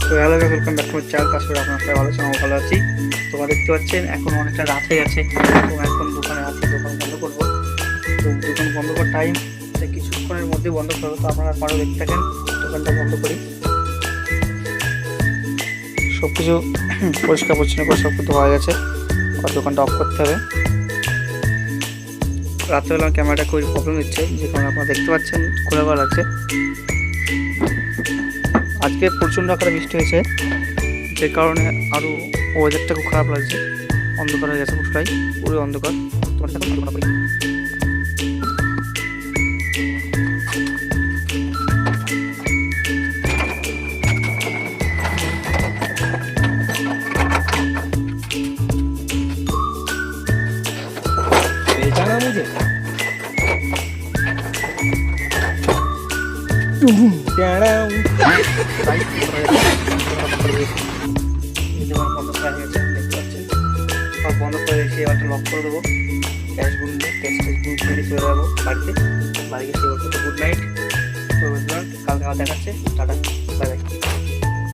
তো hello guys, welcome back to my channel. আশা করি আপনারা সবাই ভালো আছেন, আমি ভালো আছি। তোমরা দেখতে পাচ্ছেন এখন অনেকটা রাত হয়ে গেছে এবং এখন দোকানে আছি, দোকান বন্ধ করবো। তো দোকান বন্ধ করার টাইম কিছুক্ষণের মধ্যে বন্ধ করবো। তো আপনারা আপনারা দেখতে থাকেন, দোকানটা বন্ধ করি। সব কিছু পরিষ্কার পরিচ্ছন্ন করে সব কিছু হয়ে গেছে, আর দোকানটা অফ করতে হবে। রাত্রেবেলা ক্যামেরাটা খুবই প্রবলেম দিচ্ছে, যে কারণে আপনারা দেখতে পাচ্ছেন খোলা লাগছে। আজকে প্রচণ্ড আকারে বৃষ্টি হয়েছে, যে কারণে আরও ওয়েদারটা খুব খারাপ লাগছে। অন্ধকার হয়ে গেছে পুরোটাই, পুরো অন্ধকার। তোমার এখন অন্ধকার করি। বন্ধ করা হয়ে গেছে, দেখতে পাচ্ছেন। সব বন্ধ করে রেখে এবার লক করে দেবো। ক্যাশ গুনবো, ক্যাশ গুনে চলে যাবো বাড়িতে। বাড়ি গিয়ে বলতে গুড নাইট। তো কালকে আমার দেখাচ্ছে। Tata, bye bye.